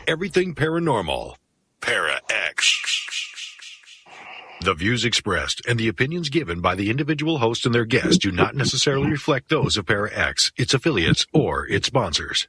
everything paranormal. Para X. The views expressed and the opinions given by the individual host and their guests do not necessarily reflect those of Para X, its affiliates, or its sponsors.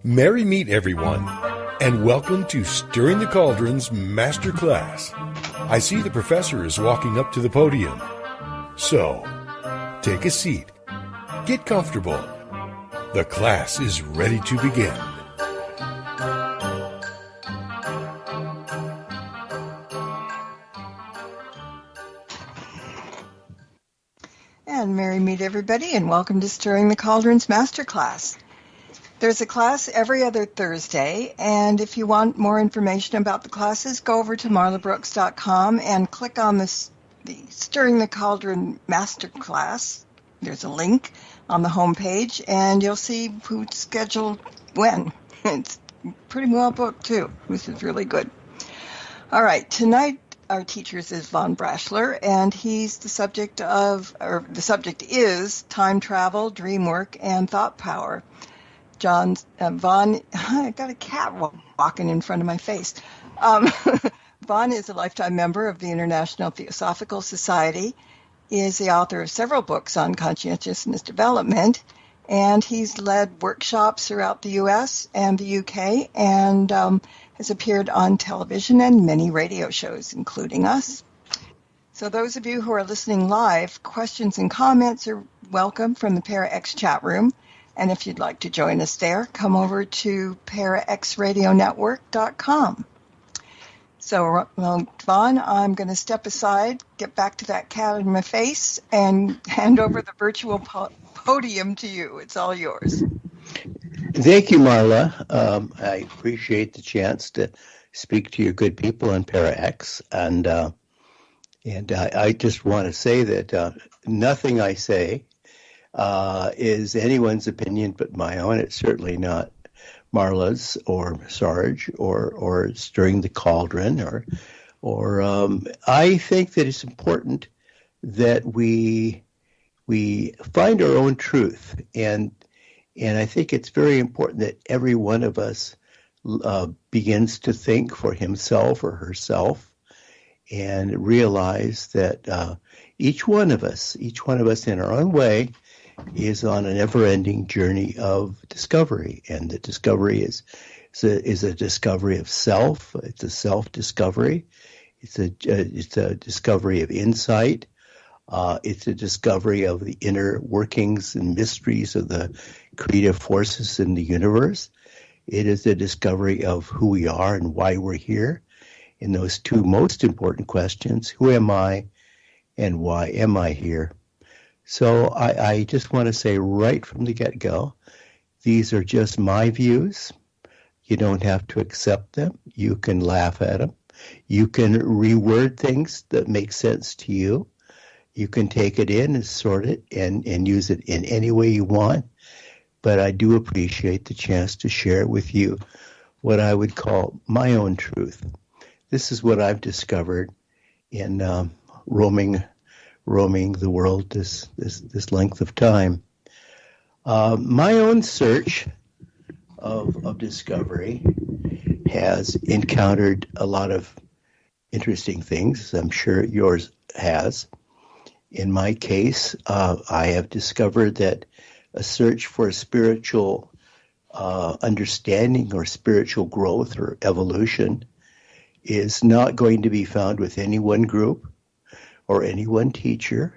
Merry meet everyone, and welcome to Stirring the Cauldron's Master Class. I see the professor is walking up to the podium. So, take a seat, get comfortable. The class is ready to begin. And merry meet everybody, and welcome to Stirring the Cauldron's Master Class. There's a class every other Thursday, and if you want more information about the classes, go over to marlabrooks.com and click on the Stirring the Cauldron Master Class. There's a link on the homepage, and you'll see who's scheduled when. It's pretty well booked, too, which is really good. All right, tonight our teacher is Von Braschler, and he's the subject is time travel, dream work, and thought power. Von, I got a cat walking in front of my face. Von is a lifetime member of the International Theosophical Society. He is the author of several books on conscientiousness development, and he's led workshops throughout the U.S. and the U.K., and has appeared on television and many radio shows, including us. So those of you who are listening live, questions and comments are welcome from the Para X chat room. And if you'd like to join us there, come over to paraxradionetwork.com. So, Vaughn, I'm going to step aside, get back to that cat in my face, and hand over the virtual podium to you. It's all yours. Thank you, Marla. I appreciate the chance to speak to your good people in Para X. And I just want to say that nothing I say is anyone's opinion but my own. It's certainly not Marla's or Sarge or Stirring the Cauldron or I think that it's important that we find our own truth, and I think it's very important that every one of us begins to think for himself or herself and realize that each one of us in our own way is on an ever-ending journey of discovery, and the discovery is a discovery of self. It's a self-discovery. It's a discovery of insight. It's a discovery of the inner workings and mysteries of the creative forces in the universe. It is a discovery of who we are and why we're here. In those two most important questions, who am I and why am I here? So I just want to say right from the get-go, these are just my views. You don't have to accept them. You can laugh at them. You can reword things that make sense to you. You can take it in and sort it and use it in any way you want. But I do appreciate the chance to share with you what I would call my own truth. This is what I've discovered in roaming the world this length of time. My own search of discovery has encountered a lot of interesting things. I'm sure yours has. In my case, I have discovered that a search for spiritual understanding or spiritual growth or evolution is not going to be found with any one group or any one teacher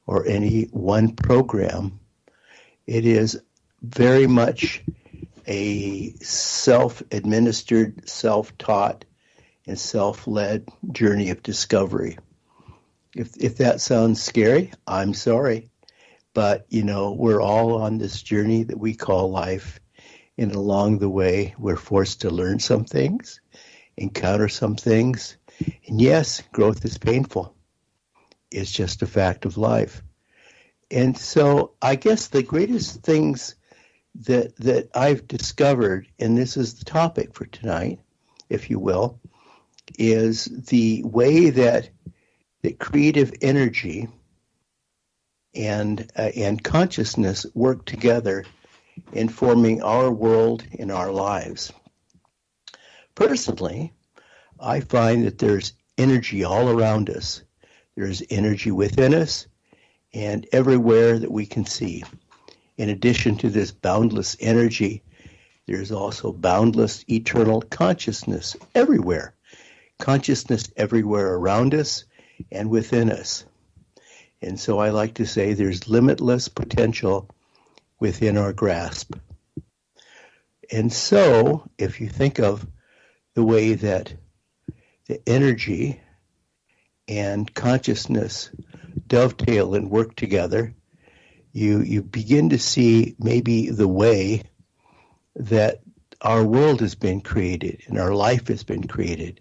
or any one program. It is very much a self-administered, self-taught, and self-led journey of discovery. If that sounds scary, I'm sorry, But, we're all on this journey that we call life. And along the way, we're forced to learn some things, encounter some things. And yes, growth is painful. It's just a fact of life. And so I guess the greatest things that I've discovered, and this is the topic for tonight, if you will, is the way that creative energy and consciousness work together in forming our world and our lives. Personally, I find that there's energy all around us. There's energy within us and everywhere that we can see. In addition to this boundless energy, there's also boundless eternal consciousness everywhere. Consciousness everywhere around us and within us. And so I like to say there's limitless potential within our grasp. And so if you think of the way that the energy and consciousness dovetail and work together, you begin to see maybe the way that our world has been created and our life has been created,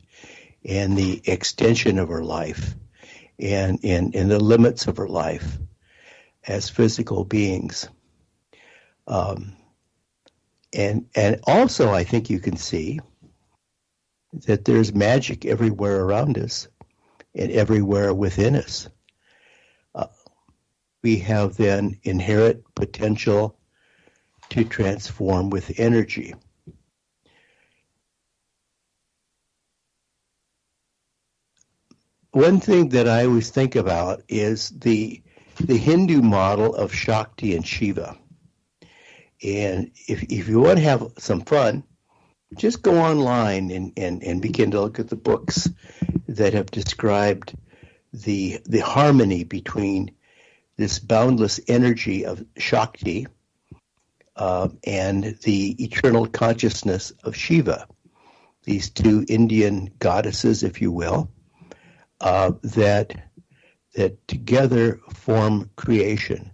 and the extension of our life and the limits of our life as physical beings. And also I think you can see that there's magic everywhere around us and everywhere within us. We have then inherent potential to transform with energy. One thing that I always think about is the Hindu model of Shakti and Shiva. And if you want to have some fun, just go online and begin to look at the books that have described the harmony between this boundless energy of Shakti and the eternal consciousness of Shiva, these two Indian goddesses, if you will, that together form creation.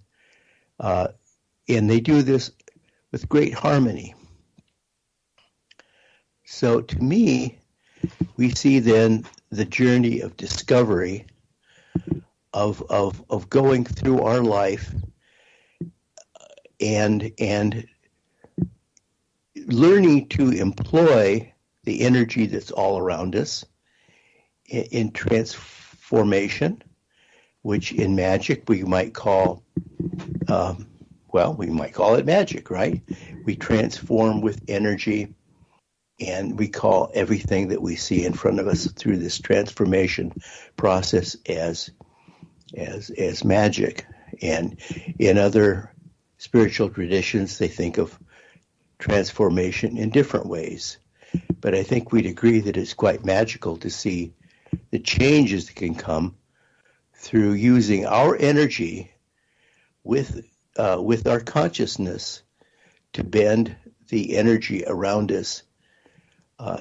And they do this with great harmony. So to me, we see then the journey of discovery of going through our life and learning to employ the energy that's all around us in transformation, which in magic we might call, we might call it magic, right? We transform with energy, and we call everything that we see in front of us through this transformation process as magic. And in other spiritual traditions, they think of transformation in different ways. But I think we'd agree that it's quite magical to see the changes that can come through using our energy with our consciousness to bend the energy around us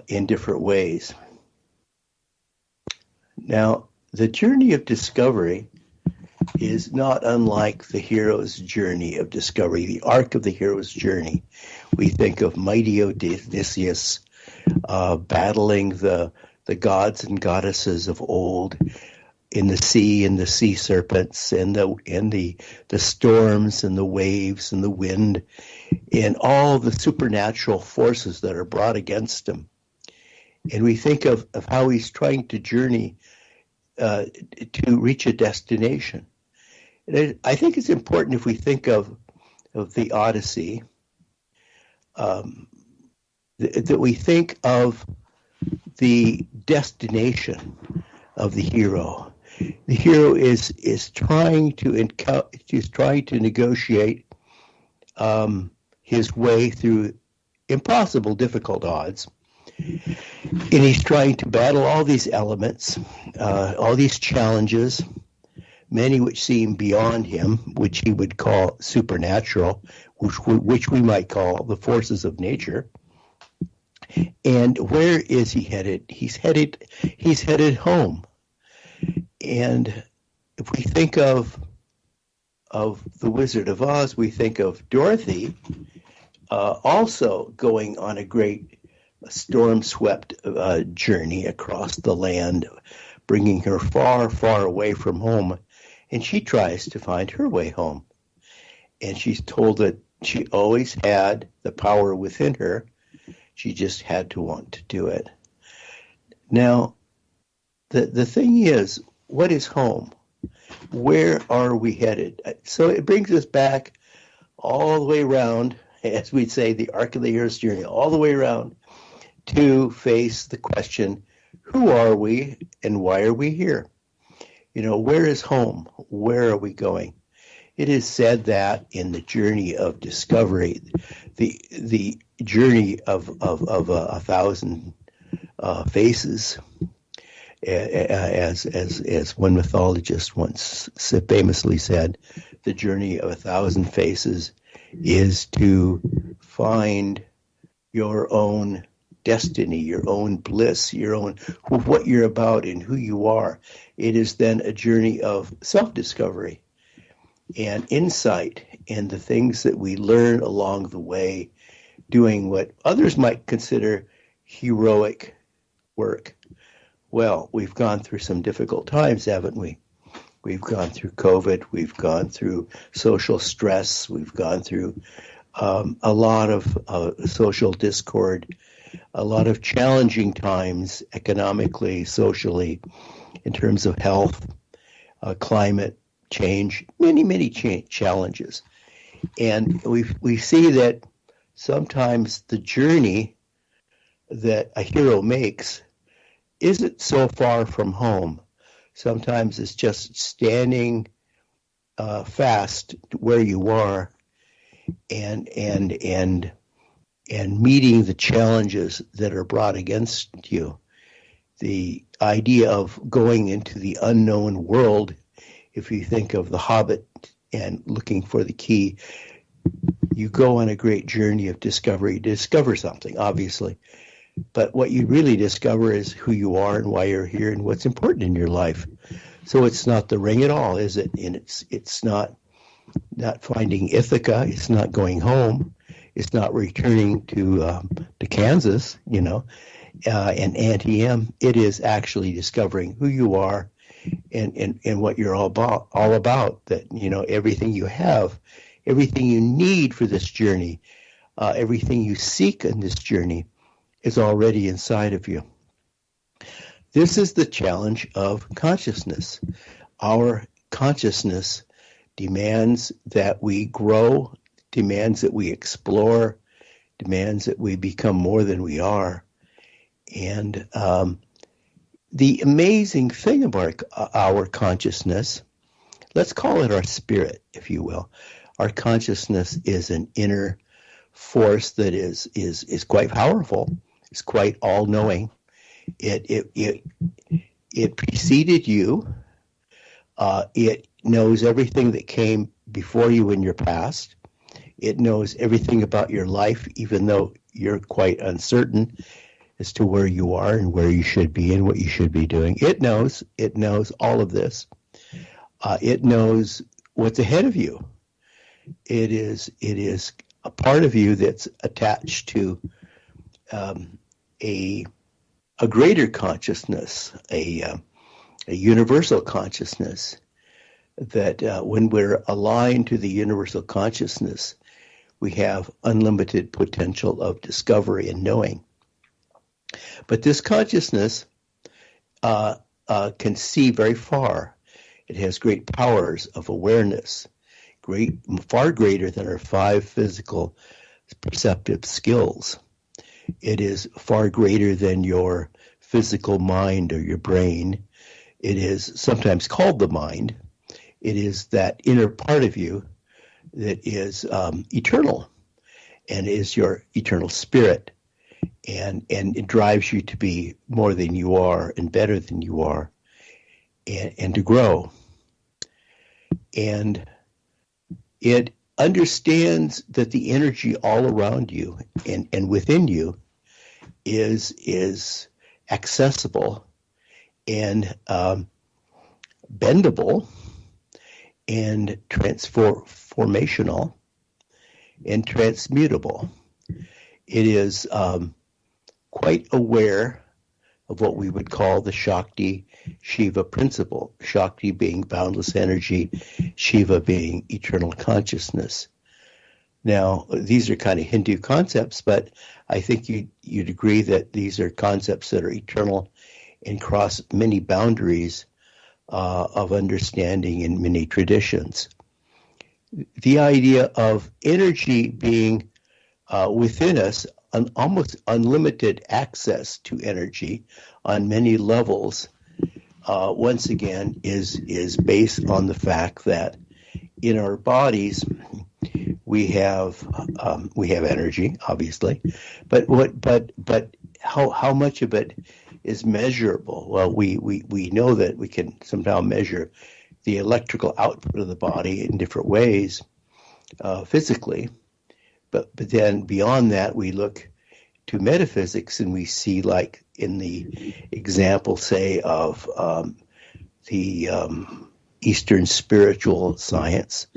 in different ways. Now, the journey of discovery is not unlike the hero's journey of discovery, the arc of the hero's journey. We think of mighty Odysseus battling the gods and goddesses of old in the sea and the sea serpents and the storms and the waves and the wind and all the supernatural forces that are brought against him. And we think of how he's trying to journey to reach a destination. And I think it's important, if we think of the Odyssey, that we think of the destination of the hero. The hero is trying to negotiate his way through impossible, difficult odds. And he's trying to battle all these elements, all these challenges, many which seem beyond him, which he would call supernatural, which we might call the forces of nature. And where is he headed? He's headed home. And if we think of of The Wizard of Oz, we think of Dorothy also going on a great storm-swept journey across the land, bringing her far, far away from home. And she tries to find her way home. And she's told that she always had the power within her. She just had to want to do it. Now, the thing is, what is home? Where are we headed? So it brings us back all the way around, as we'd say, the arc of the hero's journey, all the way around to face the question, who are we and why are we here? You know, where is home? Where are we going? It is said that in the journey of discovery, the journey of 1,000 faces, as one mythologist once famously said, the journey of 1,000 faces is to find your own destiny, your own bliss, your own what you're about and who you are. It is then a journey of self-discovery and insight and the things that we learn along the way, doing what others might consider heroic work. Well, we've gone through some difficult times, haven't we? We've gone through COVID. We've gone through social stress. We've gone through a lot of social discord, a lot of challenging times economically, socially, in terms of health, climate change, many challenges. And we see that sometimes the journey that a hero makes isn't so far from home. Sometimes it's just standing fast where you are and meeting the challenges that are brought against you. The idea of going into the unknown world, if you think of the Hobbit and looking for the key, you go on a great journey of discovery to discover something, obviously. But what you really discover is who you are and why you're here and what's important in your life. So it's not the ring at all, is it? And it's not finding Ithaca. It's not going home. It's not returning to Kansas, and Antiem. It is actually discovering who you are and what you're all about. That everything you have, everything you need for this journey, everything you seek in this journey is already inside of you. This is the challenge of consciousness. Our consciousness demands that we grow, demands that we explore, demands that we become more than we are. And the amazing thing about our consciousness, let's call it our spirit, if you will. Our consciousness is an inner force that is quite powerful. It's quite all-knowing. It preceded you. It knows everything that came before you in your past. It knows everything about your life, even though you're quite uncertain as to where you are and where you should be and what you should be doing. It knows all of this. It knows what's ahead of you. It is a part of you that's attached to a greater consciousness, a universal consciousness, that when we're aligned to the universal consciousness, we have unlimited potential of discovery and knowing. But this consciousness can see very far. It has great powers of awareness, far greater than our 5 physical perceptive skills. It is far greater than your physical mind or your brain. It is sometimes called the mind. It is that inner part of you that is eternal and is your eternal spirit. And it drives you to be more than you are and better than you are and to grow. And it understands that the energy all around you and within you is accessible and bendable and transformational and transmutable. It is quite aware of what we would call the Shakti Shiva principle, Shakti being boundless energy, Shiva being eternal consciousness. Now, these are kind of Hindu concepts, but I think you'd agree that these are concepts that are eternal and cross many boundaries of understanding in many traditions. The idea of energy being within us, an almost unlimited access to energy on many levels, once again, is based on the fact that in our bodies we have energy, obviously, but how much of it is measurable? Well, we know that we can somehow measure the electrical output of the body in different ways physically, but then beyond that we look to metaphysics and we see, like in the example, say, of the Eastern spiritual science,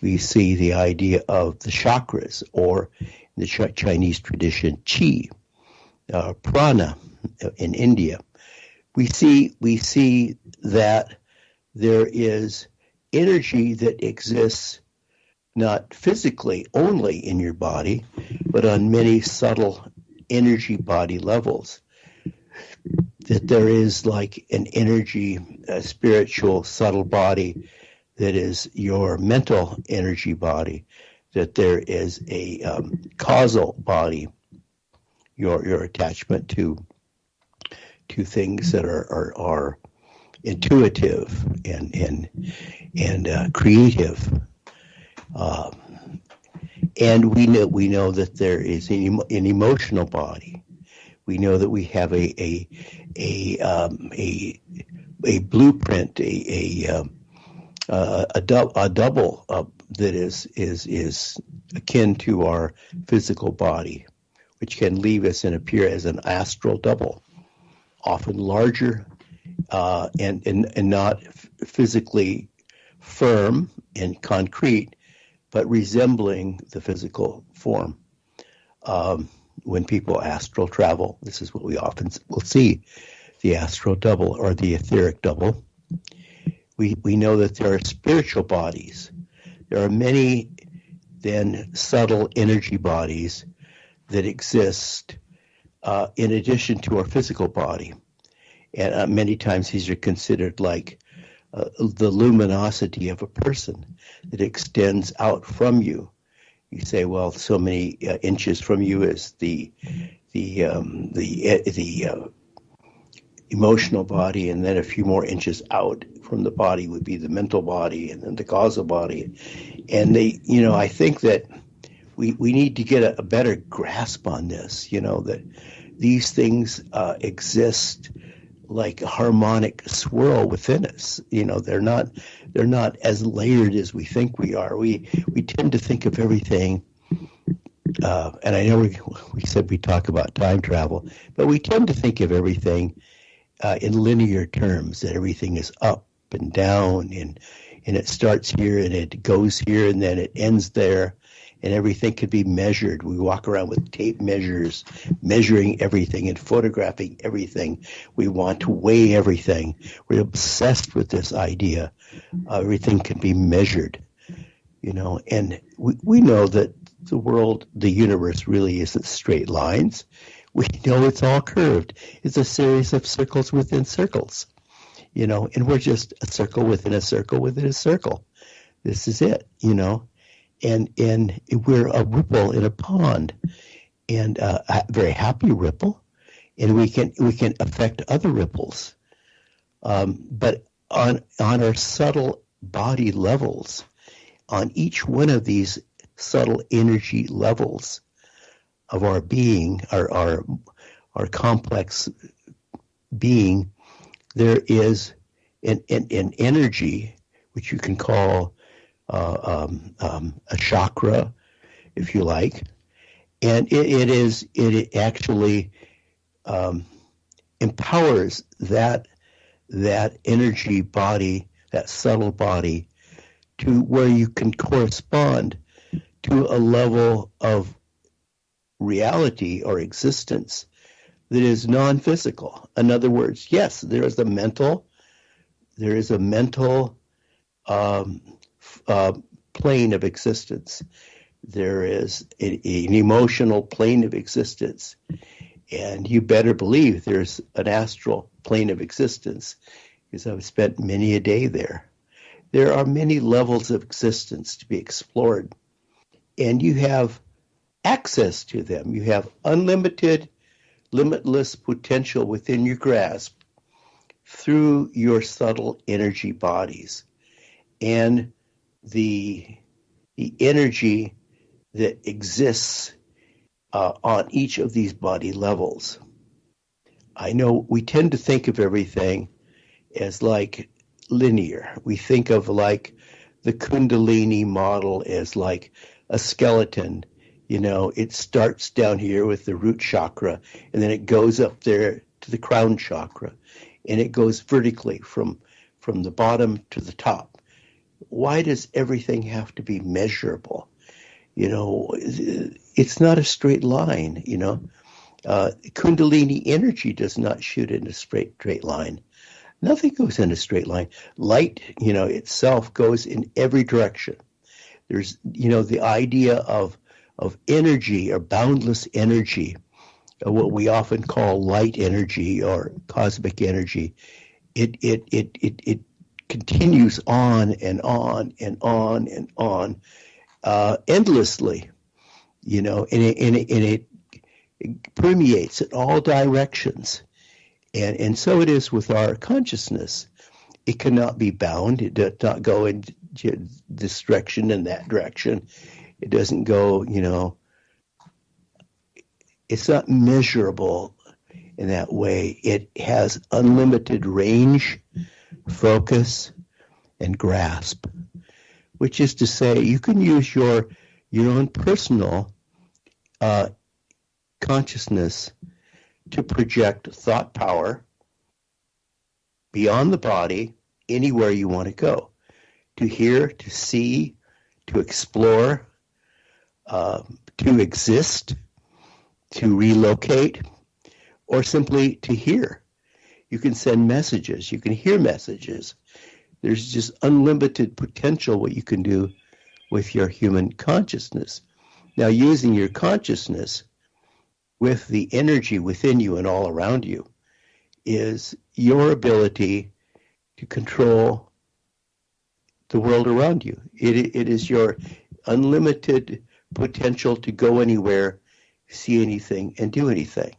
we see the idea of the chakras, or in the Chinese tradition, qi, prana in India. We see that there is energy that exists not physically only in your body, but on many subtle energy body levels. That there is like an energy, a spiritual subtle body that is your mental energy body, that there is a causal body, your attachment to things that are intuitive and creative, and we know that there is an emotional body. We know that we have a blueprint, a double that is akin to our physical body, which can leave us and appear as an astral double, often larger and not physically firm and concrete, but resembling the physical form. When people astral travel, this is what we often will see, the astral double or the etheric double. We know that there are spiritual bodies. There are many then subtle energy bodies that exist in addition to our physical body. And many times these are considered like the luminosity of a person that extends out from you. You say, well, so many inches from you is the emotional body, and then a few more inches out from the body would be the mental body, and then the causal body. And I think that we need to get a better grasp on this. That these things exist like a harmonic swirl within us. They're not as layered as we think we are. We tend to think of everything, and I know we said we talk about time travel, but we tend to think of everything in linear terms, that everything is up and down, and it starts here and it goes here and then it ends there, and everything could be measured. We walk around with tape measures, measuring everything and photographing everything. We want to weigh everything. We're obsessed with this idea. Everything can be measured, and we know that the world, the universe really isn't straight lines. We know it's all curved. It's a series of circles within circles, and we're just a circle within a circle within a circle. This is it, and we're a ripple in a pond, and a very happy ripple, and we can affect other ripples. But on our subtle body levels, on each one of these subtle energy levels of our being, our complex being, there is an energy which you can call a chakra, if you like, and it actually empowers that energy body, that subtle body, to where you can correspond to a level of reality or existence that is non-physical. In other words, yes, there is a mental plane of existence. There is an emotional plane of existence. And you better believe there's an astral plane of existence, because I've spent many a day there. There are many levels of existence to be explored, and you have access to them. You have unlimited, limitless potential within your grasp through your subtle energy bodies. And the energy that exists on each of these body levels. I know we tend to think of everything as like linear. We think of like the Kundalini model as like a skeleton. You know, it starts down here with the root chakra, and then it goes up there to the crown chakra, and it goes vertically from the bottom to the top. Why does everything have to be measurable? You know, it's not a straight line, you know. Kundalini energy does not shoot in a straight line. Nothing goes in a straight line. Light, you know, itself goes in every direction. There's, you know, the idea of energy or boundless energy, what we often call light energy or cosmic energy. It continues on and on and on and on. Endlessly, you know, and it permeates in all directions. And so it is with our consciousness. It cannot be bound. It does not go in this direction and that direction. It doesn't go, you know, it's not measurable in that way. It has unlimited range, focus, and grasp. Which is to say, you can use your own personal consciousness to project thought power beyond the body, anywhere you want to go, to hear, to see, to explore, to exist, to relocate, or simply to hear. You can send messages, you can hear messages. There's just unlimited potential what you can do with your human consciousness. Now, using your consciousness with the energy within you and all around you is your ability to control the world around you. It is your unlimited potential to go anywhere, see anything, and do anything.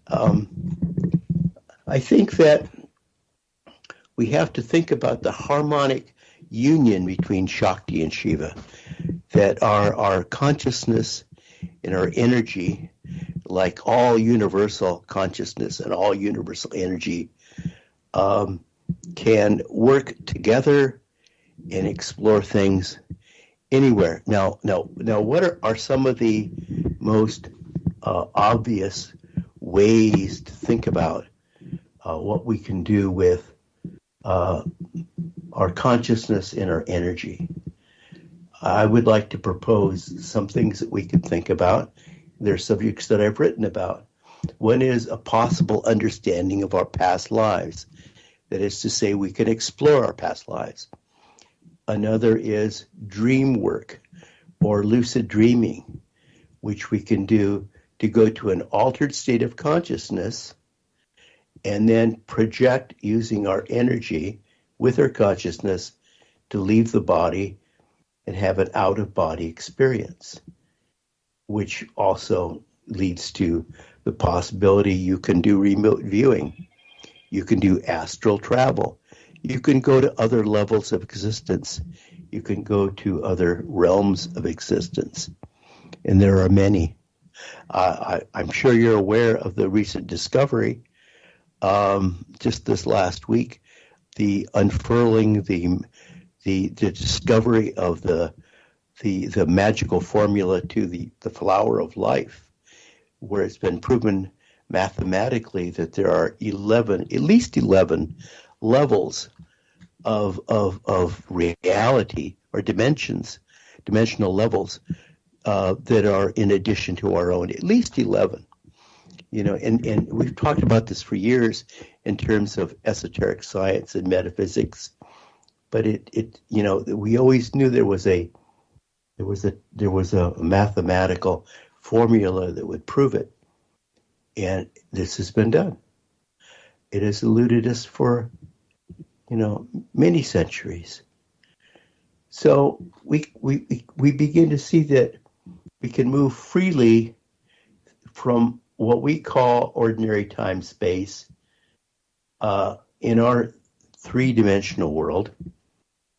I think that we have to think about the harmonic union between Shakti and Shiva, that our consciousness and our energy, like all universal consciousness and all universal energy, can work together and explore things anywhere. Now, what are some of the most obvious ways to think about what we can do with our consciousness and our energy? I would like to propose some things that we can think about. They're subjects that I've written about. One is a possible understanding of our past lives. That is to say, we can explore our past lives. Another is dream work or lucid dreaming, which we can do to go to an altered state of consciousness and then project using our energy with our consciousness to leave the body and have an out-of-body experience, which also leads to the possibility you can do remote viewing. You can do astral travel. You can go to other levels of existence. You can go to other realms of existence. And there are many. I'm sure you're aware of the recent discovery just this last week, the unfurling, the discovery of the magical formula to the flower of life, where it's been proven mathematically that there are at least 11 levels of reality or dimensional levels that are in addition to our own, at least 11. And we've talked about this for years in terms of esoteric science and metaphysics, but we always knew there was a mathematical formula that would prove it, and this has been done. It has eluded us for many centuries. So we begin to see that we can move freely from what we call ordinary time space in our three-dimensional world,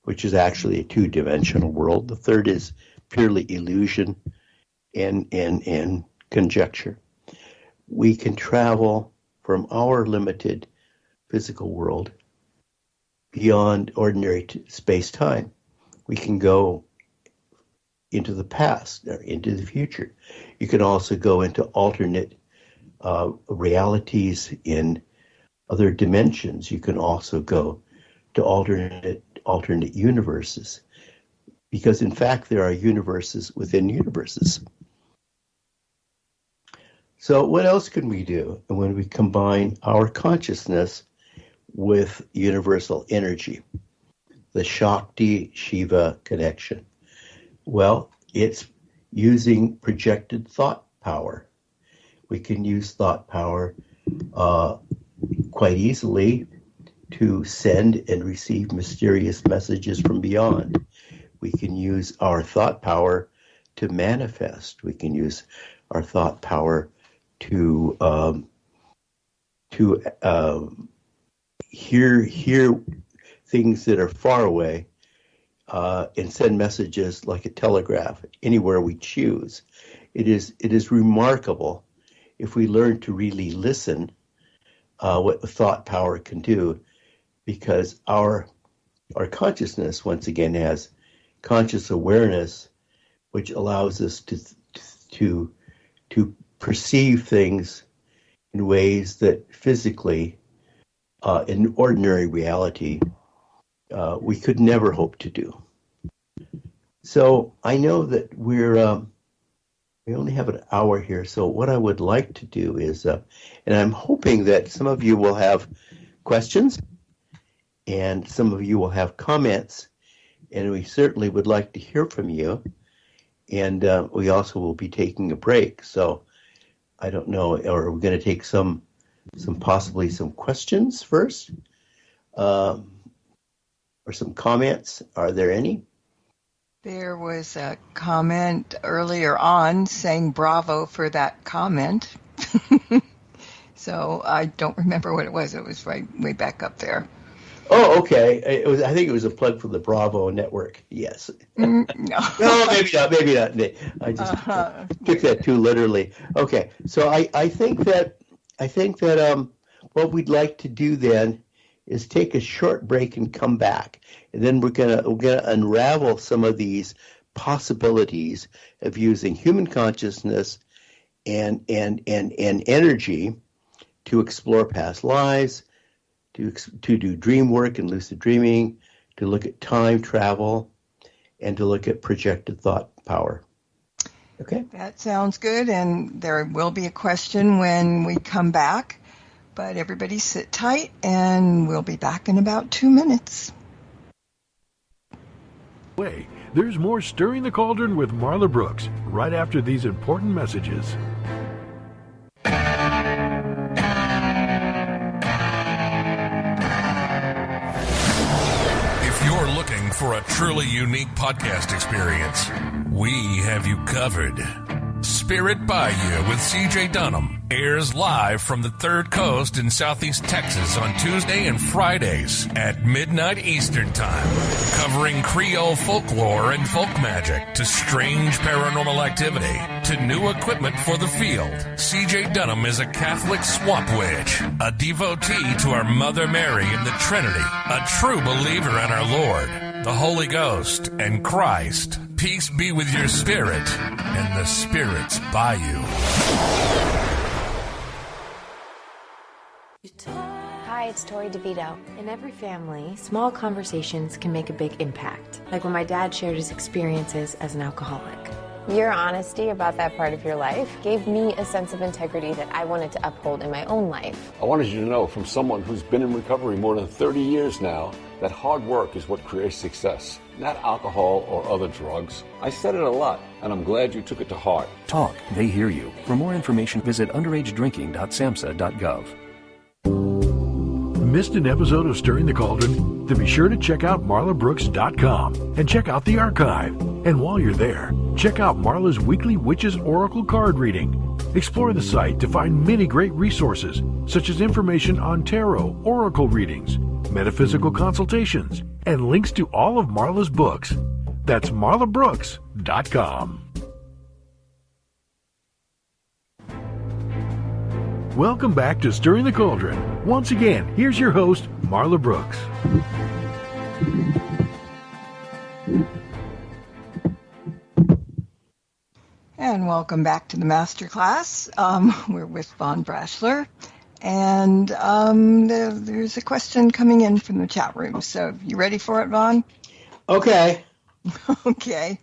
which is actually a two-dimensional world. The third is purely illusion and conjecture. We can travel from our limited physical world beyond ordinary space-time. We can go into the past or into the future. You can also go into alternate realities in other dimensions. You can also go to alternate universes, because in fact there are universes within universes. So what else can we do when we combine our consciousness with universal energy, the Shakti Shiva connection? Well, it's using projected thought power. We can use thought power quite easily to send and receive mysterious messages from beyond. We can use our thought power to manifest. We can use our thought power to hear things that are far away and send messages like a telegraph anywhere we choose. It is remarkable if we learn to really listen what the thought power can do, because our consciousness once again has conscious awareness, which allows us to perceive things in ways that physically, in ordinary reality, we could never hope to do. So I know that we only have an hour here. So what I would like to do is, and I'm hoping that some of you will have questions and some of you will have comments, and we certainly would like to hear from you. And we also will be taking a break. So I don't know, or we're going to take possibly some questions first, or some comments. Are there any? There was a comment earlier on saying bravo for that comment. So I don't remember what it was. It was way back up there. Oh, okay. I think it was a plug for the Bravo network. Yes. No. No, maybe not. I just took that too literally. Okay. So I think that what we'd like to do then is take a short break and come back, and then we're gonna unravel some of these possibilities of using human consciousness and energy to explore past lives, to do dream work and lucid dreaming, to look at time travel, and to look at projected thought power. Okay? That sounds good, and there will be a question when we come back. But everybody sit tight, and we'll be back in about 2 minutes. There's more Stirring the Cauldron with Marla Brooks right after these important messages. If you're looking for a truly unique podcast experience, we have you covered. Spirit Bayou with CJ Dunham airs live from the Third Coast in Southeast Texas on Tuesday and Fridays at midnight Eastern Time, covering Creole folklore and folk magic to strange paranormal activity to new equipment for the field. CJ Dunham is a Catholic swamp witch, a devotee to our Mother Mary and the Trinity, a true believer in our Lord, the Holy Ghost, and Christ. Peace be with your spirit and the spirits by you. Hi, it's Tori DeVito. In every family, small conversations can make a big impact, like when my dad shared his experiences as an alcoholic. Your honesty about that part of your life gave me a sense of integrity that I wanted to uphold in my own life. I wanted you to know from someone who's been in recovery more than 30 years now that hard work is what creates success, not alcohol or other drugs. I said it a lot, and I'm glad you took it to heart. Talk, they hear you. For more information, visit underagedrinking.samhsa.gov. Missed an episode of Stirring the Cauldron? Then be sure to check out marlabrooks.com and check out the archive. And while you're there, check out Marla's weekly Witches Oracle card reading. Explore the site to find many great resources, such as information on tarot, oracle readings, metaphysical consultations, and links to all of Marla's books. That's marlabrooks.com. Welcome back to Stirring the Cauldron. Once again, here's your host, Marla Brooks. And welcome back to the master class. We're with Von Braschler. And there's a question coming in from the chat room. So you ready for it, Von? Okay. Okay.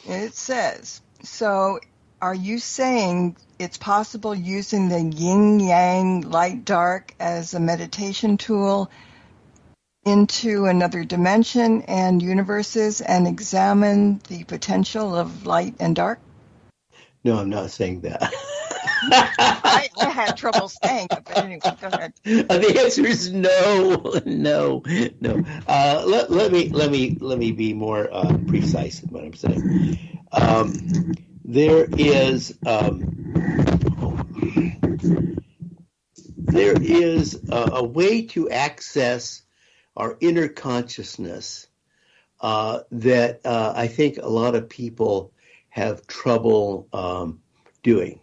It says, so are you saying it's possible using the yin-yang light-dark as a meditation tool into another dimension and universes and examine the potential of light and dark? No, I'm not saying that. I had trouble saying it, but anyway, go ahead. The answer is no. Let me be more precise in what I'm saying. There is a way to access our inner consciousness that I think a lot of people have trouble doing.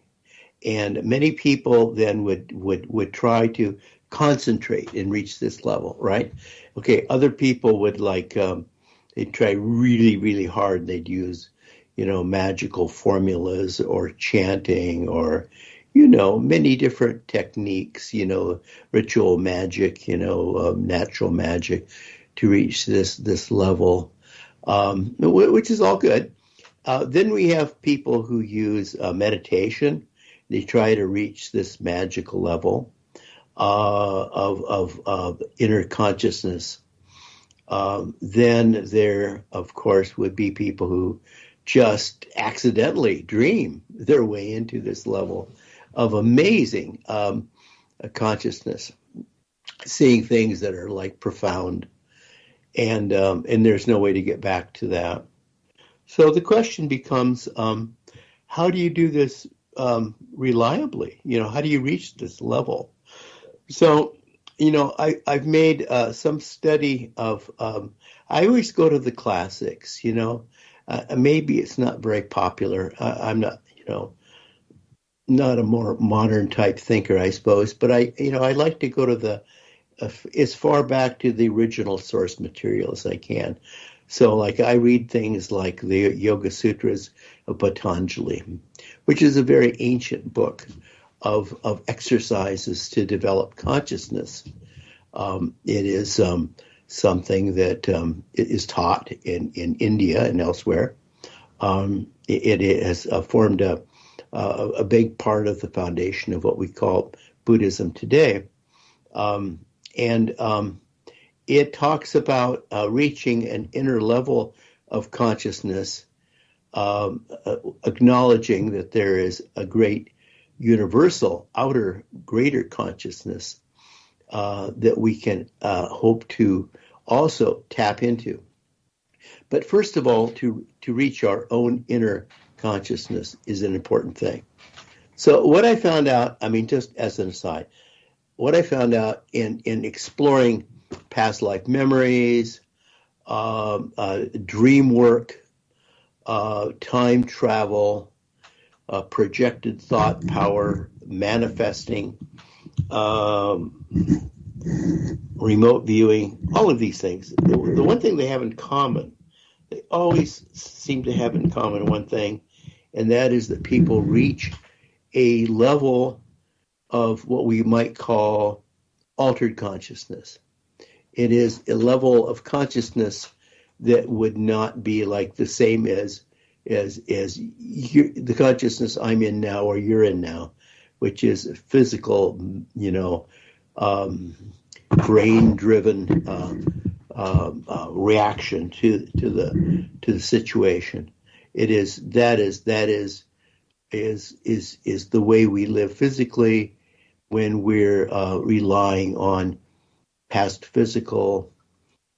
And many people then would try to concentrate and reach this level, right? Okay, other people would they'd try really, really hard. They'd use, magical formulas or chanting or, many different techniques, ritual magic, natural magic to reach this level, which is all good. Then we have people who use meditation. They try to reach this magical level of inner consciousness. Then there, of course, would be people who just accidentally dream their way into this level of amazing consciousness, seeing things that are like profound, and there's no way to get back to that. So the question becomes, how do you do this reliably? How do you reach this level? So, I've made some study of, I always go to the classics, maybe it's not very popular. I'm not, not a more modern type thinker, I suppose, but I like to go to as far back to the original source material as I can. So I read things like the Yoga Sutras of Patanjali, which is a very ancient book of exercises to develop consciousness. It is something that is taught in India and elsewhere. It has formed a big part of the foundation of what we call Buddhism today. It talks about reaching an inner level of consciousness, acknowledging that there is a great universal outer greater consciousness that we can hope to also tap into. But first of all, to reach our own inner consciousness is an important thing. So what I found out, just as an aside, what I found out in exploring past life memories, dream work, time travel, projected thought power, manifesting, remote viewing, all of these things. The one thing they have in common, they always seem to have in common one thing, and that is that people reach a level of what we might call altered consciousness. It is a level of consciousness that would not be like the same as the consciousness I'm in now or you're in now, which is a physical, brain-driven reaction to the situation. It is the way we live physically when we're relying on past physical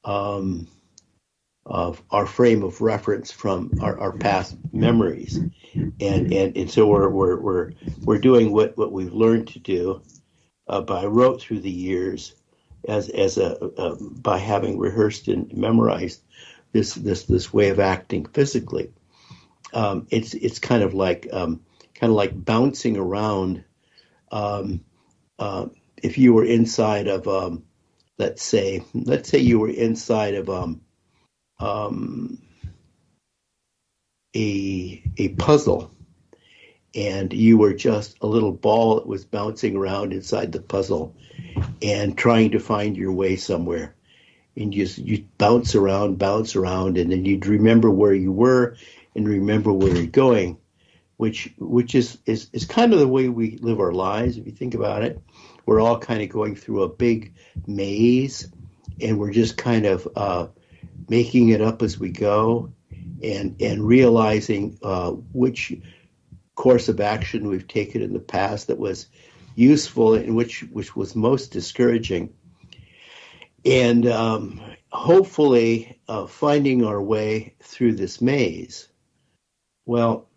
of our frame of reference from our past memories, and so we're doing what we've learned to do by rote through the years, as by having rehearsed and memorized this way of acting physically. It's kind of like bouncing around. If you were inside of let's say you were inside of a puzzle, and you were just a little ball that was bouncing around inside the puzzle and trying to find your way somewhere. And you bounce around, and then you'd remember where you were and remember where you're going, which is kind of the way we live our lives. If you think about it, we're all kind of going through a big maze, and we're just kind of making it up as we go, and realizing which course of action we've taken in the past that was useful and which was most discouraging, and hopefully finding our way through this maze. Well,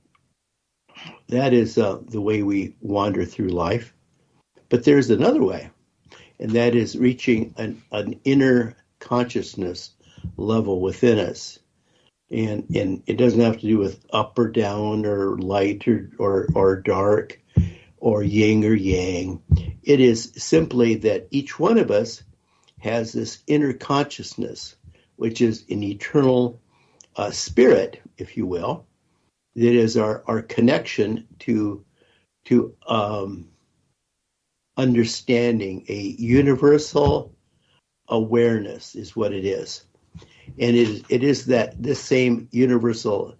that is the way we wander through life. But there's another way, and that is reaching an inner consciousness level within us. And it doesn't have to do with up or down or light or dark or yin or yang. It is simply that each one of us has this inner consciousness, which is an eternal spirit, if you will, that is our connection to understanding. A universal awareness is what it is. And it is that this same universal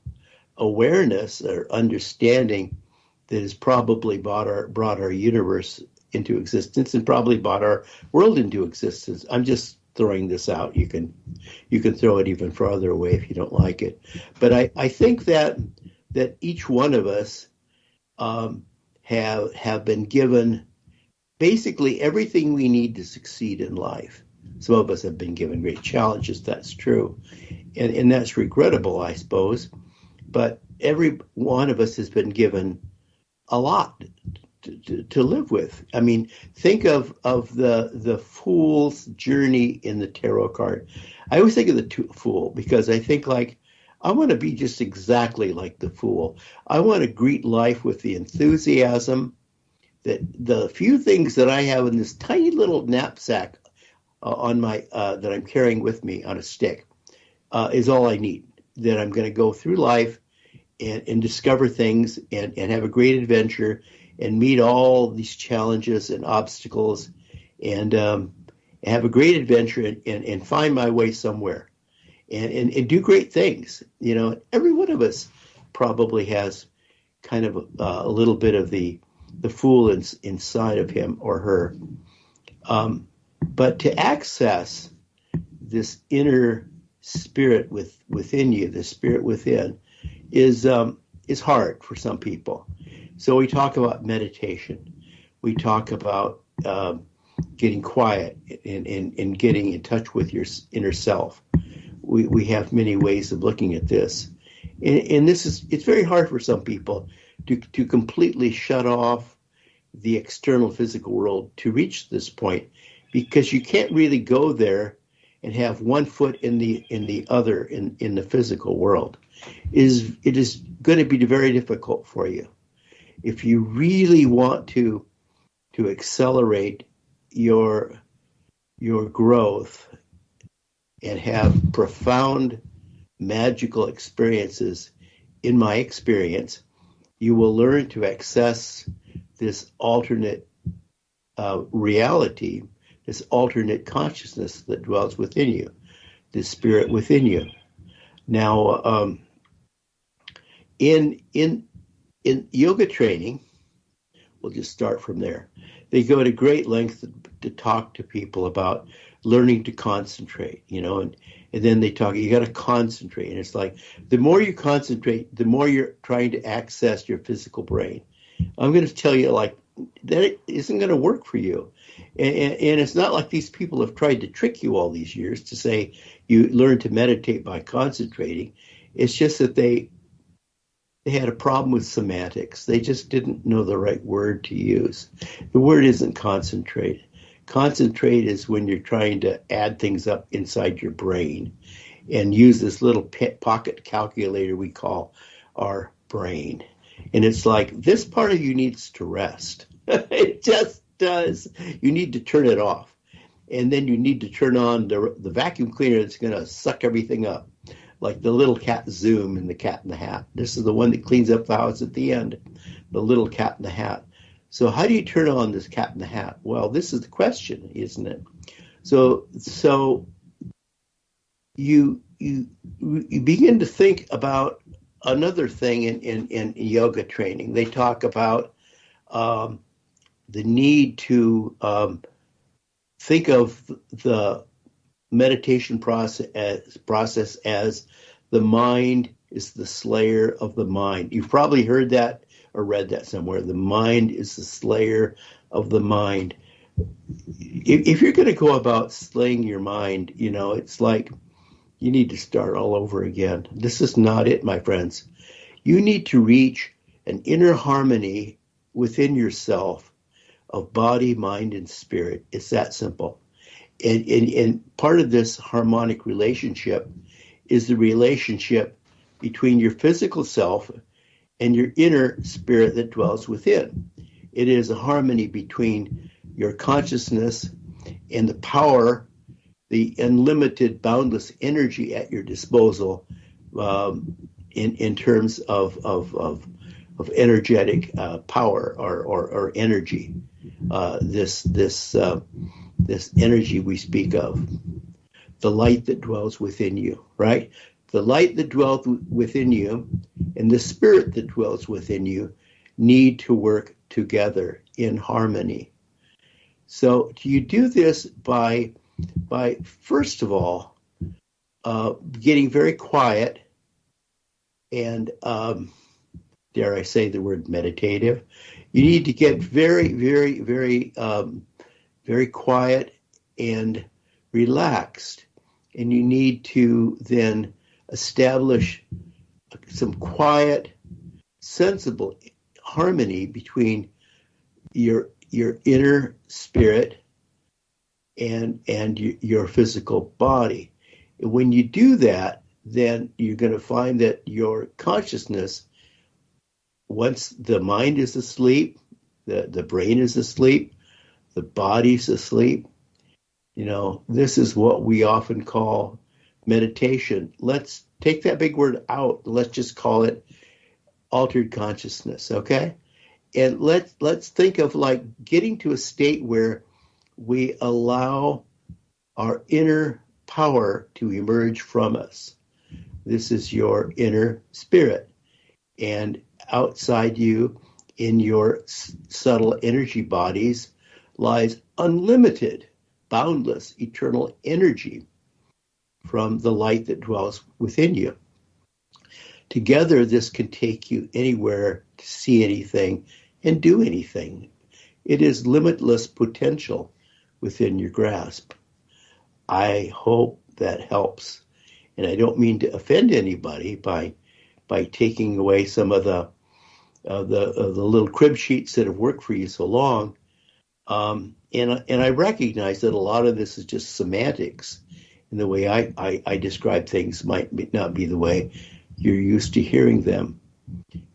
awareness or understanding that has probably brought our universe into existence and probably brought our world into existence. I'm just throwing this out. You can throw it even farther away if you don't like it. But I think that each one of us have been given basically everything we need to succeed in life. Some of us have been given great challenges, that's true. And that's regrettable, I suppose. But every one of us has been given a lot to live with. I mean, think of the fool's journey in the tarot card. I always think of the fool because I think I want to be just exactly like the fool. I want to greet life with the enthusiasm that the few things that I have in this tiny little knapsack on my that I'm carrying with me on a stick is all I need. That I'm going to go through life and discover things and have a great adventure and meet all these challenges and obstacles and have a great adventure and find my way somewhere and do great things. You know, every one of us probably has kind of a little bit of the fool inside of him or her. But to access this inner spirit within you, the spirit within, is hard for some people. So we talk about meditation. We talk about getting quiet and getting in touch with your inner self. We have many ways of looking at this. And it's very hard for some people to completely shut off the external physical world to reach this point, because you can't really go there and have one foot in the other in the physical world. It is going to be very difficult for you. If you really want to accelerate your growth and have profound magical experiences, in my experience, you will learn to access this alternate reality, this alternate consciousness that dwells within you, this spirit within you. Now, in yoga training, we'll just start from there. They go to great length to talk to people about learning to concentrate, and then they talk, you got to concentrate. And it's like, the more you concentrate, the more you're trying to access your physical brain. I'm going to tell you, like, that it isn't going to work for you. And it's not like these people have tried to trick you all these years to say you learn to meditate by concentrating. It's just that they had a problem with semantics. They just didn't know the right word to use. The word isn't concentrate. Concentrate is when you're trying to add things up inside your brain and use this little pocket calculator we call our brain. And it's like, this part of you needs to rest. It just does. You need to turn it off. And then you need to turn on the vacuum cleaner that's going to suck everything up. Like the little cat Zoom in the Cat in the Hat. This is the one that cleans up the house at the end, the little Cat in the Hat. So how do you turn on this Cat in the Hat? Well, this is the question, isn't it? So you begin to think about another thing in yoga training. They talk about the need to think of the meditation process as the mind is the slayer of the mind. You've probably heard that or read that somewhere. The mind is the slayer of the mind. If you're going to go about slaying your mind, it's like you need to start all over again. This is not it, my friends. You need to reach an inner harmony within yourself of body, mind, and spirit. It's that simple. And part of this harmonic relationship is the relationship between your physical self and your inner spirit that dwells within. It is a harmony between your consciousness and the power, the unlimited, boundless energy at your disposal in terms of energetic power or energy. This energy we speak of, the light that dwells within you, right? The light that dwells within you and the spirit that dwells within you need to work together in harmony. So you do this by first of all, getting very quiet and, dare I say the word meditative. You need to get very, very, very, very quiet and relaxed. And you need to then establish some quiet, sensible harmony between your inner spirit and your physical body. And when you do that, then you're going to find that your consciousness, once the mind is asleep, the brain is asleep, the body's asleep, this is what we often call meditation. Let's take that big word out. Let's just call it altered consciousness, okay? And let's think of like getting to a state where we allow our inner power to emerge from us. This is your inner spirit. And outside you, in your subtle energy bodies, lies unlimited, boundless, eternal energy from the light that dwells within you. Together, this can take you anywhere to see anything and do anything. It is limitless potential within your grasp. I hope that helps. And I don't mean to offend anybody by taking away some of the little crib sheets that have worked for you so long. And I recognize that a lot of this is just semantics, and the way I describe things might not be the way you're used to hearing them.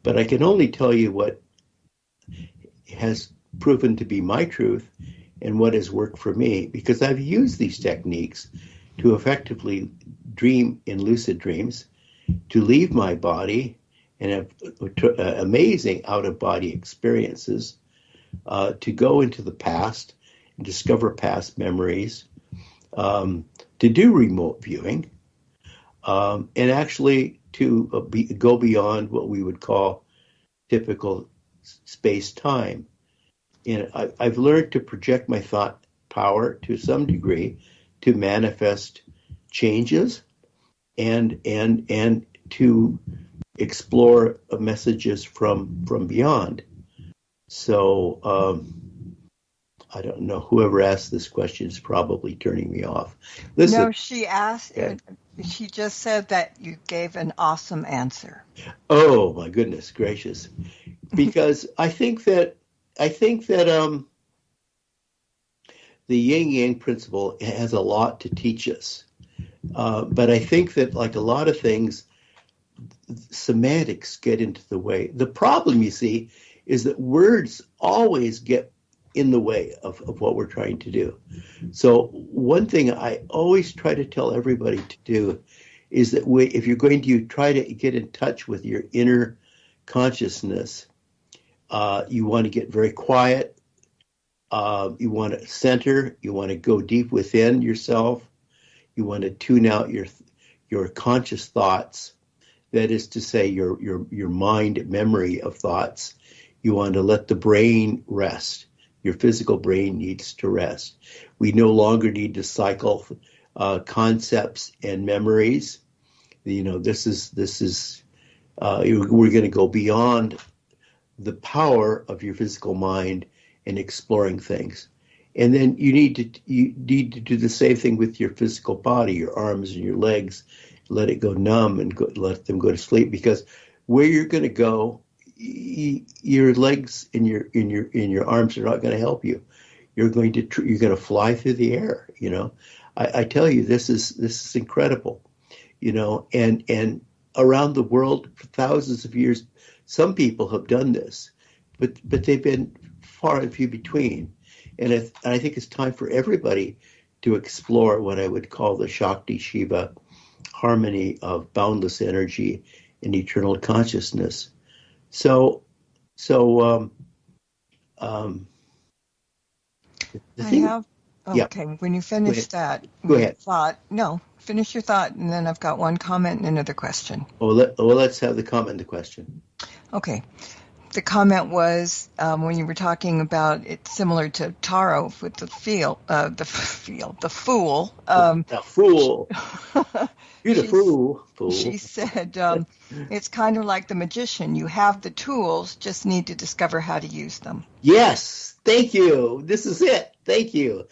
But I can only tell you what has proven to be my truth and what has worked for me, because I've used these techniques to effectively dream in lucid dreams, to leave my body and have amazing out-of-body experiences, to go into the past discover past memories, to do remote viewing, and actually to go beyond what we would call typical space-time. And I've learned to project my thought power to some degree to manifest changes and to explore messages from beyond. So I don't know. Whoever asked this question is probably turning me off. Listen, No, she asked. She just said that you gave an awesome answer. Oh my goodness gracious! Because I think that the yin yang principle has a lot to teach us, but I think that, like a lot of things, semantics get into the way. The problem, you see, is that words always get in the way of what we're trying to do. So one thing I always try to tell everybody to do is that if you're going to try to get in touch with your inner consciousness, you want to get very quiet. You want to center. You want to go deep within yourself. You want to tune out your conscious thoughts. That is to say, your mind memory of thoughts. You want to let the brain rest. Your physical brain needs to rest. We no longer need to cycle concepts and memories. You know, this is we're going to go beyond the power of your physical mind in exploring things. And then you need to do the same thing with your physical body, your arms and your legs. Let it go numb and let them go to sleep, because where you're going to go, your legs and your arms are not going to help you. You're going to fly through the air. You know, I tell you, this is incredible. You know, and around the world for thousands of years, some people have done this, but they've been far and few between. And I think it's time for everybody to explore what I would call the Shakti Shiva harmony of boundless energy and eternal consciousness. So the thing, Okay, when you finish that, Go ahead. Finish your thought, and then I've got one comment and another question. Let's have the comment and the question. Okay. The comment was when you were talking about it, similar to Taro with the fool. The fool. You're the fool. She said it's kind of like the magician. You have the tools, just need to discover how to use them. Yes, thank you. This is it. Thank you.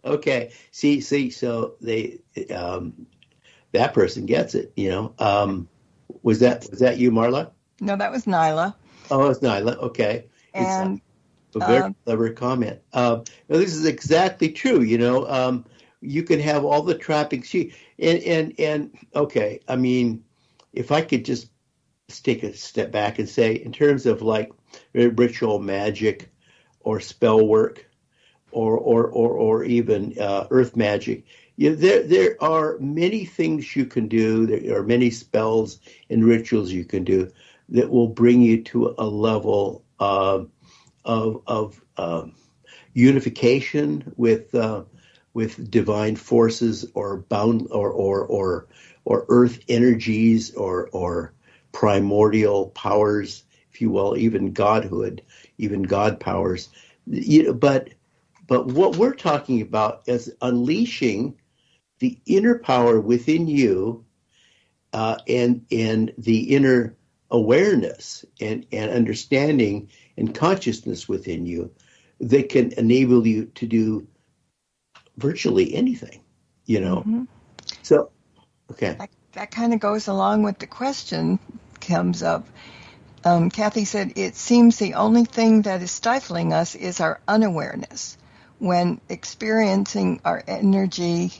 Okay. See. So they that person gets it. You know. Was that you, Marla? No, that was Nyla. Oh, it's Nyla. Okay. And it's a very clever comment. This is exactly true. You know, you can have all the trappings. And okay. I mean, if I could just take a step back and say, in terms of like ritual magic or spell work or even earth magic, there are many things you can do. There are many spells and rituals you can do that will bring you to a level of unification with divine forces or earth energies or primordial powers, if you will, even godhood, even God powers. But what we're talking about is unleashing the inner power within you, and the inner awareness and understanding and consciousness within you that can enable you to do virtually anything, you know. Mm-hmm. So, okay. That kind of goes along with the question comes up. Kathy said, it seems the only thing that is stifling us is our unawareness. When experiencing our energy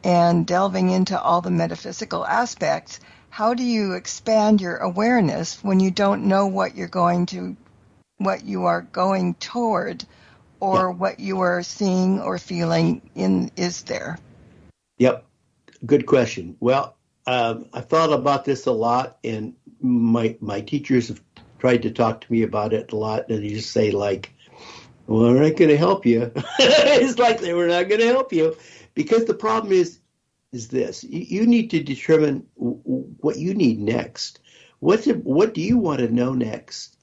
and delving into all the metaphysical aspects, how do you expand your awareness when you don't know what you are going toward, or what you are seeing or feeling is there? Yep. Good question. Well, I thought about this a lot, and my teachers have tried to talk to me about it a lot, and they just say, like, Well, we're not going to help you. It's like we're not going to help you, because the problem is this: you need to determine what you need next. What do you want to know next?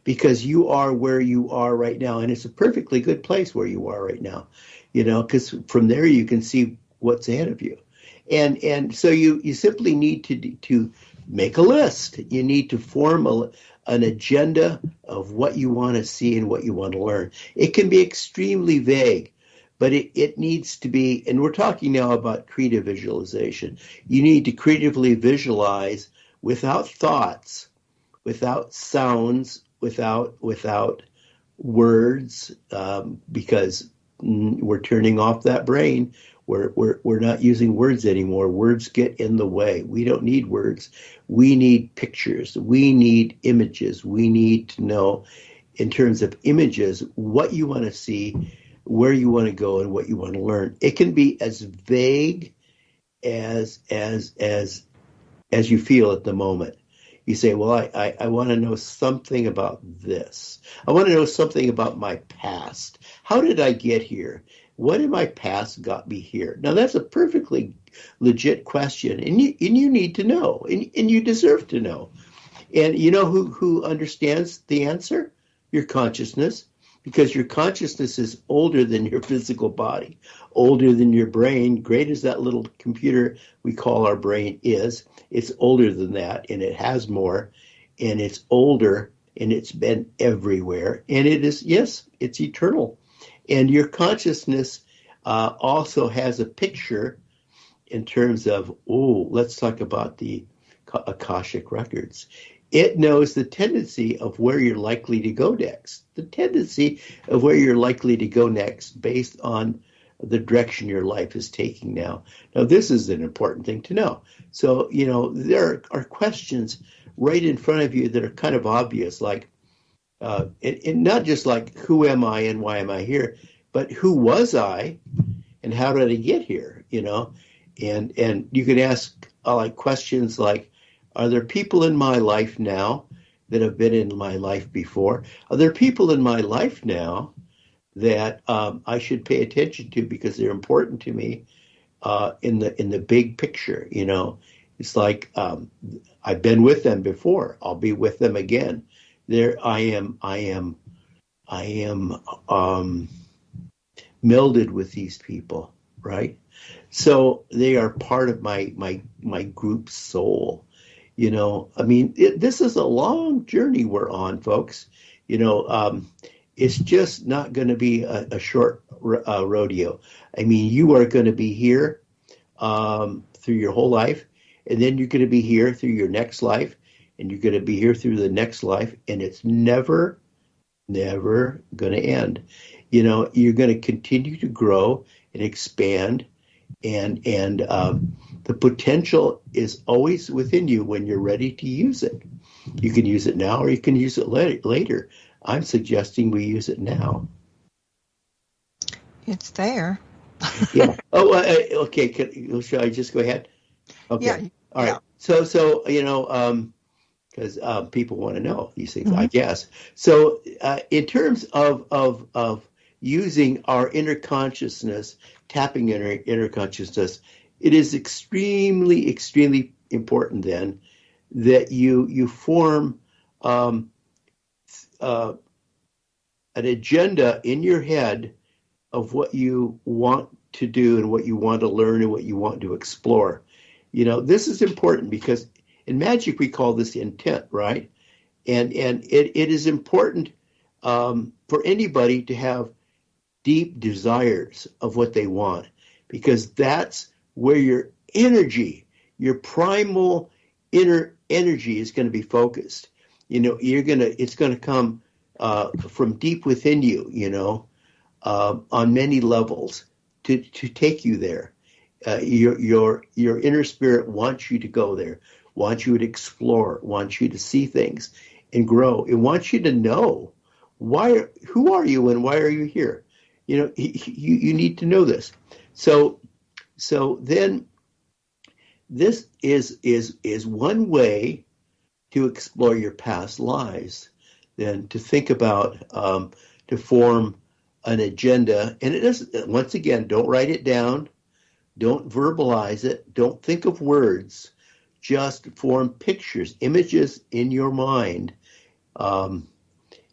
Because you are where you are right now, and it's a perfectly good place where you are right now. Because from there you can see what's ahead of you, and so you simply need to make a list. You need to form an agenda of what you want to see and what you want to learn. It can be extremely vague, but it needs to be, and we're talking now about creative visualization. You need to creatively visualize without thoughts, without sounds, without words, because we're turning off that brain. We're not using words anymore. Words get in the way. We don't need words. We need pictures. We need images. We need to know, in terms of images, what you want to see, where you want to go, and what you want to learn. It can be as vague as you feel at the moment. You say, well, I want to know something about this. I want to know something about my past. How did I get here? What in my past got me here? Now, that's a perfectly legit question, and you need to know, and you deserve to know. And you know who understands the answer? Your consciousness, because your consciousness is older than your physical body, older than your brain. Great as that little computer we call our brain is, it's older than that, and it has more, and it's older, and it's been everywhere, and it is, yes, it's eternal. And your consciousness also has a picture in terms of, let's talk about the Akashic records. It knows the tendency of where you're likely to go next, based on the direction your life is taking now. Now, this is an important thing to know. So, there are questions right in front of you that are kind of obvious, like, and not just like, who am I and why am I here, but who was I and how did I get here, and you can ask like questions like, are there people in my life now that have been in my life before? Are there people in my life now that I should pay attention to because they're important to me in the big picture? It's like, I've been with them before. I'll be with them again. There I am melded with these people, right? So they are part of my group soul. This is a long journey we're on, folks. It's just not going to be a short rodeo. You are going to be here through your whole life, and then you're going to be here through your next life, and you're going to be here through the next life, and it's never going to end. You're going to continue to grow and expand, and the potential is always within you when you're ready to use it. You can use it now, or you can use it later. I'm suggesting we use it now. It's there. Yeah. Oh, okay. Should I just go ahead? Okay. Yeah. All right. Yeah. So because people want to know these things, I guess. So in terms of using our inner consciousness, tapping in our inner consciousness, it is extremely, extremely important then that you form an agenda in your head of what you want to do and what you want to learn and what you want to explore. This is important because in magic we call this intent, right? And it is important for anybody to have deep desires of what they want, because that's where your energy, your primal inner energy is going to be focused. It's going to come from deep within you, on many levels to take you there. Your inner spirit wants you to go there, wants you to explore, wants you to see things and grow. It wants you to know who are you and why are you here? You need to know this. So then this is one way to explore your past lives, then to think about to form an agenda. And it doesn't, once again, don't write it down. Don't verbalize it. Don't think of words. Just form pictures, images in your mind. And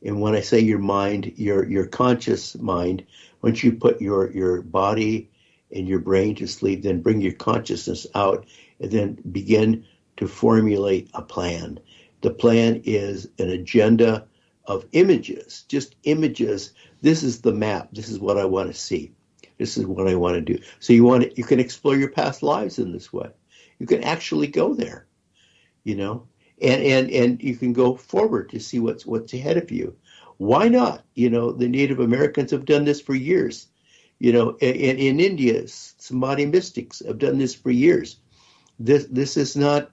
when I say your mind, your conscious mind, once you put your body and your brain to sleep, then bring your consciousness out and then begin to formulate a plan. The plan is an agenda of images, just images. This is the map. This is what I want to see. This is what I want to do. So you can explore your past lives in this way. You can actually go there, and you can go forward to see what's ahead of you. Why not? The Native Americans have done this for years. In India, Samadhi mystics have done this for years. This is not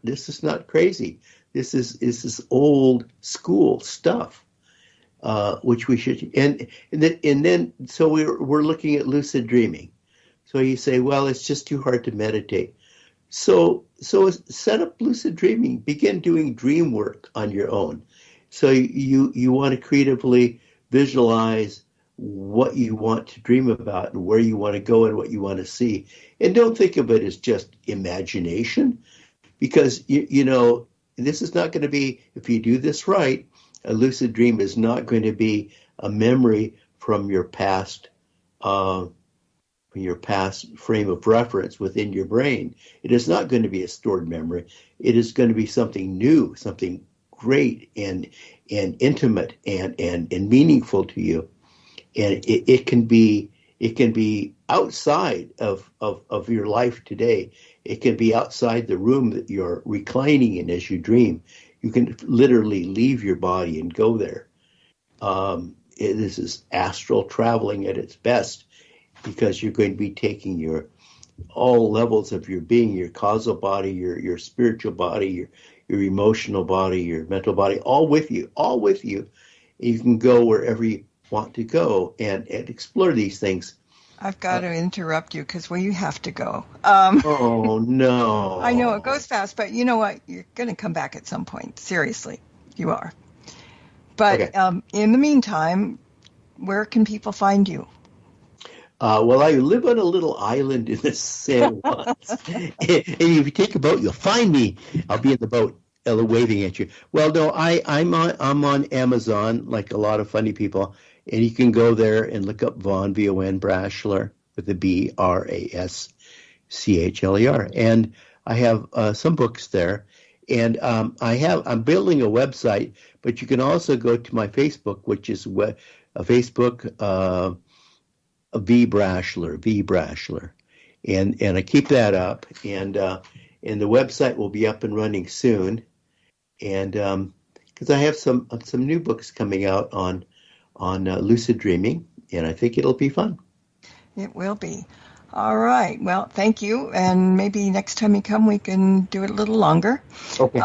crazy. This is old school stuff, which we should and then so we're looking at lucid dreaming. So you say, well, it's just too hard to meditate. So set up lucid dreaming. Begin doing dream work on your own. So you want to creatively visualize what you want to dream about and where you want to go and what you want to see. And don't think of it as just imagination, because, this is not going to be, if you do this right, a lucid dream is not going to be a memory from your past frame of reference within your brain. It is not going to be a stored memory. It is going to be something new, something great and intimate and meaningful to you. And it can be outside of your life today. It can be outside the room that you're reclining in as you dream. You can literally leave your body and go there. This is astral traveling at its best, because you're going to be taking all levels of your being, your causal body, your spiritual body, your emotional body, your mental body, all with you. You can go wherever you want to go and explore these things. I've got to interrupt you because you have to go. Oh, no. I know it goes fast, but you know what? You're going to come back at some point. Seriously, you are. But okay. In the meantime, where can people find you? Well, I live on a little island in the San Juan. And if you take a boat, you'll find me. I'll be in the boat waving at you. Well, no, I'm on Amazon, like a lot of funny people. And you can go there and look up Von, V-O-N, Braschler, with a B-R-A-S-C-H-L-E-R. And I have some books there. And I'm building a website, but you can also go to my Facebook, which is Facebook V Braschler. And I keep that up. And the website will be up and running soon. And because I have some new books coming out on lucid dreaming, and I think it'll be fun. It will be. All right. Well, thank you. And maybe next time you come, we can do it a little longer. Okay.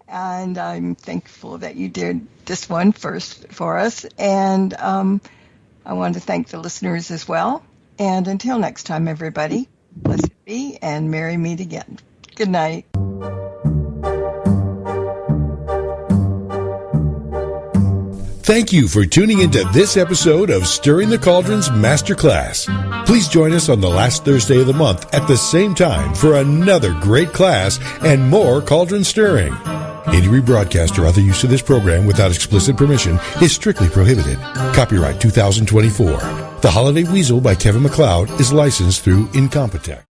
And I'm thankful that you did this one first for us. And I want to thank the listeners as well. And until next time, everybody, blessed be and merry meet again. Good night. Thank you for tuning into this episode of Stirring the Cauldrons Masterclass. Please join us on the last Thursday of the month at the same time for another great class and more cauldron stirring. Any rebroadcast or other use of this program without explicit permission is strictly prohibited. Copyright 2024. The Holiday Weasel by Kevin MacLeod is licensed through Incompetech.